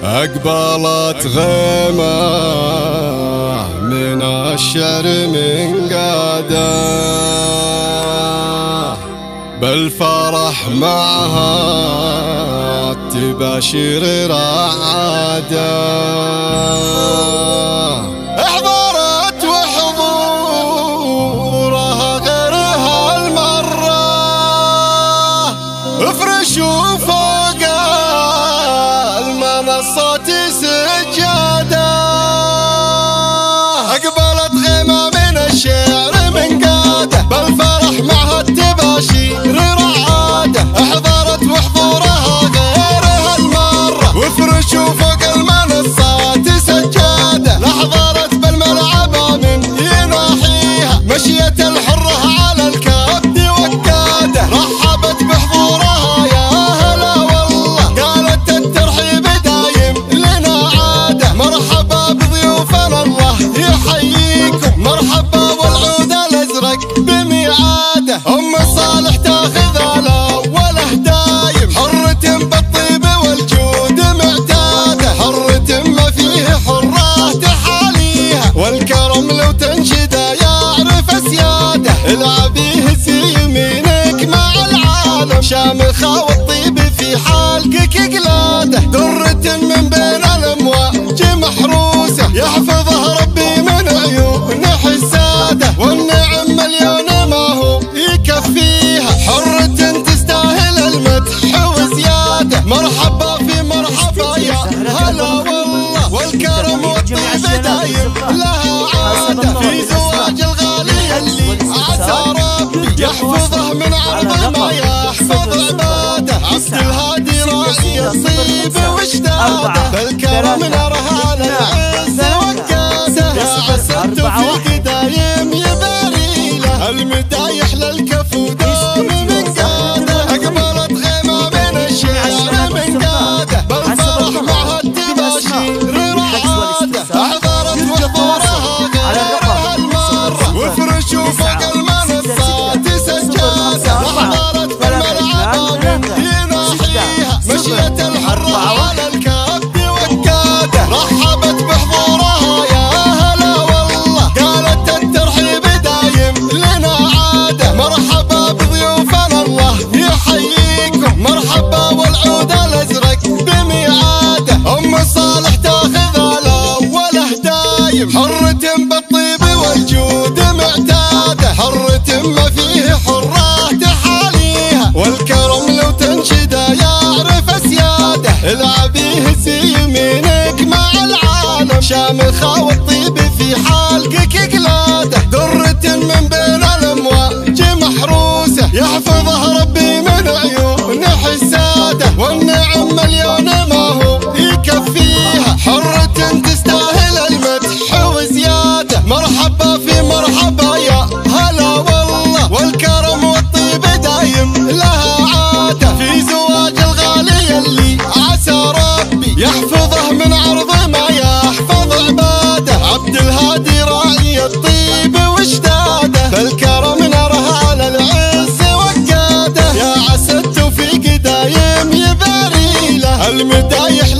أقبلت غيمة من الشعر من قاده، بالفرح معها تباشر رعاده. احضرت وحضورها غير هالمرة، افرشوا فوق المنصات سجادة. أقبلت غيمة من الشعر من قاده، بالفرح معها التباشير رعاده. احضرت وحضورها غير هالمرة، وافرشوا فوق المنصات سجادة. لحظرت بالملعب من يناحيها، مشيت الحرة على الكبد وقاده. رحبت بحضورها يا هلا والله، قالت الترحيب دايم لنا عاده. مرحبا بضيوفنا الله يحييكم، مرحبا والعود الازرق بميعاده. ام صالح تاخذ الاول دايم، حرة بالطيب والجود معتاده. حرة ما فيه حرة تحاليها، والكرم لو تنشده يعرف اسياده. العبيه يمينك مع العالم، شامخه والطيب في حلقك قلاده. درة من بين الامواج محروسه، يحفظها ربي من عيون حساده. والنعم مليون ما هو يكفيها، حرة تستاهل المدح وزياده. مرحبا في مرحبا يا هلا والله، والكرم والطيب دايم لها عاده. في زواج الغالي اللي عسى ربي يحفظه من عرض ما يحفظ عباده. عبد الهادي راعي الطيب واشتاده، بالكرم نرها للعز وقاده. يا عسى التوفيق دايم يباري له، المدايح للكفو دوم من قاده. أقبلت غيمة من الشعر من قاده، بالفرح معها التباشير رعاده. أحضرت وحضورها غير هالمرة، وافرشوا فوق المنصات سجادة. أحضرت بالملعب من يناحيها، مشيت الحرة على الكبد وقاده. رحبت بحضورها يا هلا والله، قالت الترحيب دايم لنا عاده. مرحبا بضيوفنا الله يحييكم، مرحبا والعود الازرق بميعاده. ام صالح تاخذ الاول دايم، حرة بالطيب والجود معتاده. حرة ما فيه حرة تحاليها، والكرم لو تنشده يعرف اسياده. العبيه يمينك مع العالم، شامخه والطيب في حلقك قلاده. درة من بين الامواج محروسه، يحفظها ربي من عيون حساده. والنعم مليون ما هو يكفيها، حرة تستاهل المدح وزياده. مرحبا في مرحبا يا هلا والله، والكرم والطيب دايم لها عاده. في زواج الغالي اللي عسى ربي يحفظه من عرض ما يحفظ عباده. عبد الهادي راعي الطيب واشتاده، بالكرم نرها للعز وقاده. يا عسى التوفيق دايم يباري له، المدايح